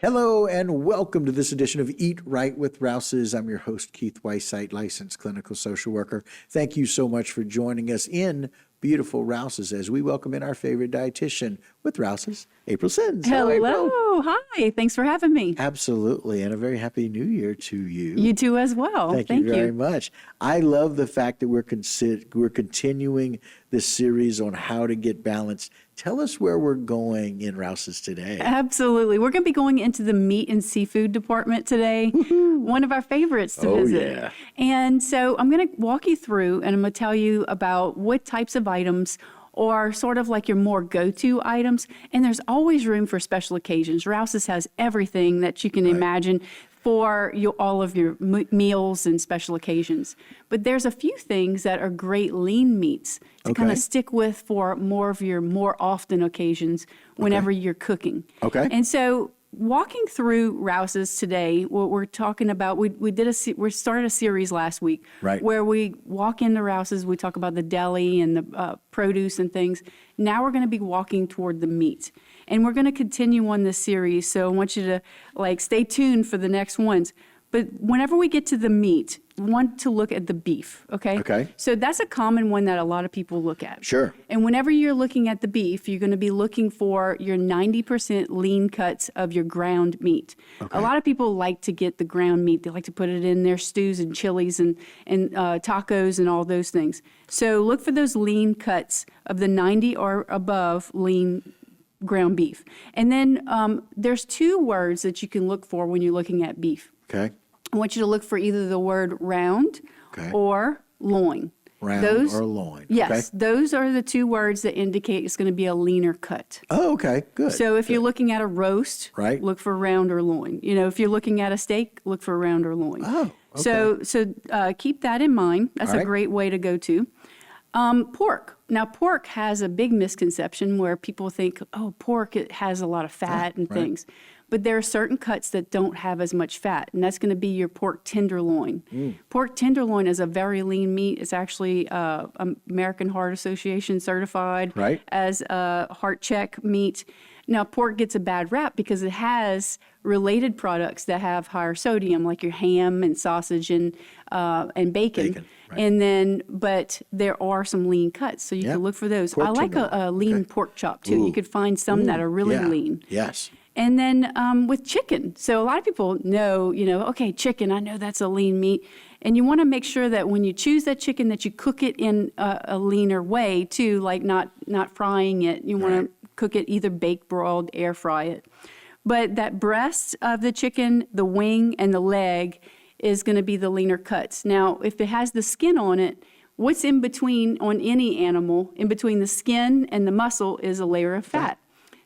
Hello and welcome to this edition of Eat Right with Rouses. I'm your host, Keith Weissite, licensed clinical social worker. Thank you so much for joining us in beautiful Rouses as we welcome in our favorite dietitian with Rouses, April Sins. Hello. April. Hi. Thanks for having me. Absolutely. And a very happy new year to you. You too as well. Thank you very much. I love the fact that we're continuing this series on how to get balanced. Tell us where we're going in Rouses today. Absolutely. We're going to be going into the meat and seafood department today. Woo-hoo. One of our favorites to visit. Yeah. And so I'm going to walk you through and I'm going to tell you about what types of items or sort of like your more go-to items. And there's always room for special occasions. Rouses has everything that you can imagine for all of your meals and special occasions. But there's a few things that are great lean meats to kind of stick with for more of your more often occasions whenever you're cooking. Okay. And so walking through Rouses today, what we're talking about, we started a series last week where we walk into Rouses, we talk about the deli and the produce and things. Now we're going to be walking toward the meat. And we're going to continue on this series, so I want you to stay tuned for the next ones. But whenever we get to the meat, we want to look at the beef, okay? Okay. So that's a common one that a lot of people look at. Sure. And whenever you're looking at the beef, you're going to be looking for your 90% lean cuts of your ground meat. Okay. A lot of people like to get the ground meat. They like to put it in their stews and chilies and tacos and all those things. So look for those lean cuts of the 90 or above lean ground beef. And then there's two words that you can look for when you're looking at beef. Okay. I want you to look for either the word round or loin. Round or loin. Yes, those are the two words that indicate it's going to be a leaner cut. Oh, okay, good. So if you're looking at a roast, look for round or loin. You know, if you're looking at a steak, look for round or loin. Oh, okay. So keep that in mind. That's a great way to go to. Pork. Now, pork has a big misconception where people think, oh, pork, it has a lot of fat and things. But there are certain cuts that don't have as much fat, and that's going to be your pork tenderloin. Pork tenderloin is a very lean meat. It's actually American Heart Association certified as a heart check meat. Now, pork gets a bad rap because it has related products that have higher sodium, like your ham and sausage and bacon. And then, but there are some lean cuts, so you can look for those. I like a lean pork chop, too. You could find some that are really lean. Yes. And then with chicken. So a lot of people know, okay, chicken, I know that's a lean meat. And you want to make sure that when you choose that chicken that you cook it in a leaner way, too, like not frying it. You want to cook it either baked, broiled, air fry it. But that breast of the chicken, the wing, and the leg is going to be the leaner cuts. Now, if it has the skin on it, what's in between on any animal, in between the skin and the muscle, is a layer of fat.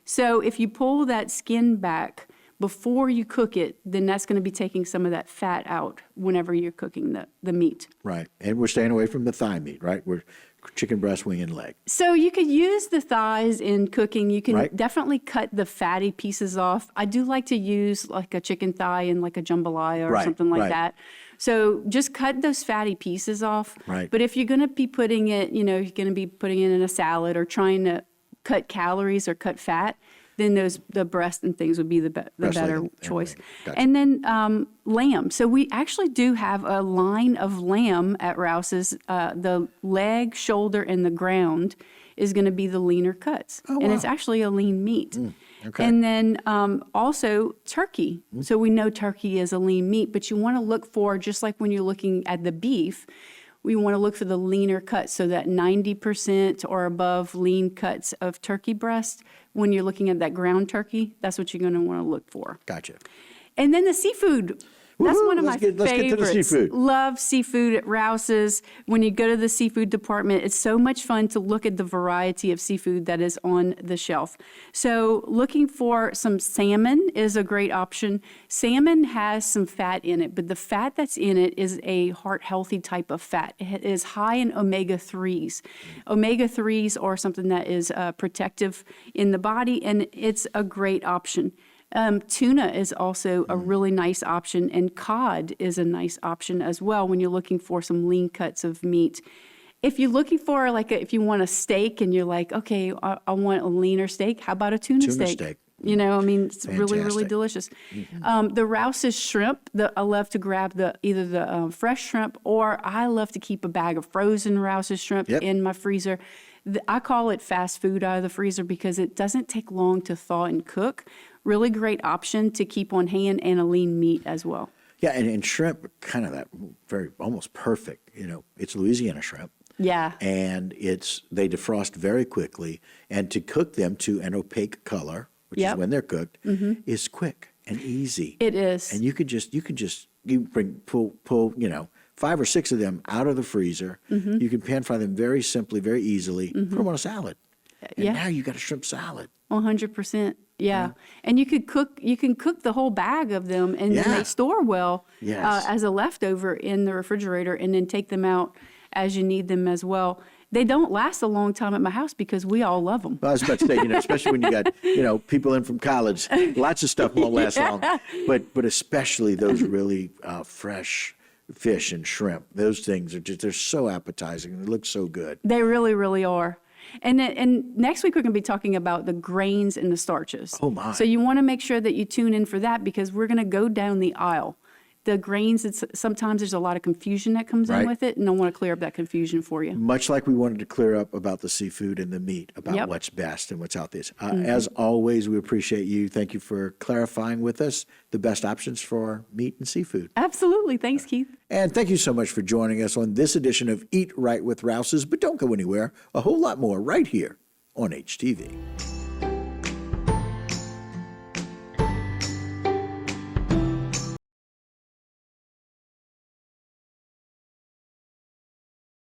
So if you pull that skin back before you cook it, then that's going to be taking some of that fat out whenever you're cooking the meat. Right. And we're staying away from the thigh meat, right? We're chicken breast, wing, and leg. So you could use the thighs in cooking. You can definitely cut the fatty pieces off. I do like to use like a chicken thigh in like a jambalaya or something like that. So just cut those fatty pieces off. But if you're going to be putting it, you're going to be putting it in a salad or trying to cut calories or cut fat, then the breast and things would be the better choice. Gotcha. And then lamb. So we actually do have a line of lamb at Rouses. The leg, shoulder, and the ground is going to be the leaner cuts. Oh, wow. And it's actually a lean meat. And then also turkey. So we know turkey is a lean meat, but you want to look for, just like when you're looking at the beef, we want to look for the leaner cuts, so that 90% or above lean cuts of turkey breast. When you're looking at that ground turkey, that's what you're going to want to look for. Gotcha. And then the seafood. That's one of my favorites. Let's get to the seafood. Love seafood at Rouses. When you go to the seafood department, it's so much fun to look at the variety of seafood that is on the shelf. So looking for some salmon is a great option. Salmon has some fat in it, but the fat that's in it is a heart-healthy type of fat. It is high in omega-3s. Omega-3s are something that is protective in the body, and it's a great option. Tuna is also a really nice option, and cod is a nice option as well when you're looking for some lean cuts of meat. If you're looking for if you want a steak and you're like, okay, I want a leaner steak, how about a tuna steak? You know, I mean, it's really, really Fantastic. delicious. The Rouses shrimp, I love to grab either the fresh shrimp, or I love to keep a bag of frozen Rouses shrimp Yep. in my freezer. I call it fast food out of the freezer because it doesn't take long to thaw and cook. Really great option to keep on hand, and a lean meat as well. Yeah, and shrimp, kind of that very, almost perfect, you know, it's Louisiana shrimp. Yeah. And they defrost very quickly, and to cook them to an opaque color, which is when they're cooked, is quick and easy. It is. And you pull, you know, 5 or 6 of them out of the freezer. You can pan fry them very simply, very easily. Put them on a salad. And now you got a shrimp salad. 100%. Yeah. And you can cook the whole bag of them, and then they store well as a leftover in the refrigerator, and then take them out as you need them as well. They don't last a long time at my house because we all love them. Well, I was about to say, you know, especially when you got, you know, people in from college, lots of stuff won't last long. But especially those really fresh fish and shrimp. Those things they're so appetizing. They look so good. They really, really are. And next week we're going to be talking about the grains and the starches. Oh, my. So you want to make sure that you tune in for that, because we're going to go down the aisle. The grains, sometimes there's a lot of confusion that comes in with it, and I want to clear up that confusion for you. Much like we wanted to clear up about the seafood and the meat, about what's best and what's out there. As always, we appreciate you. Thank you for clarifying with us the best options for meat and seafood. Absolutely. Thanks, Keith. And thank you so much for joining us on this edition of Eat Right with Rouses. But don't go anywhere. A whole lot more right here on HTV.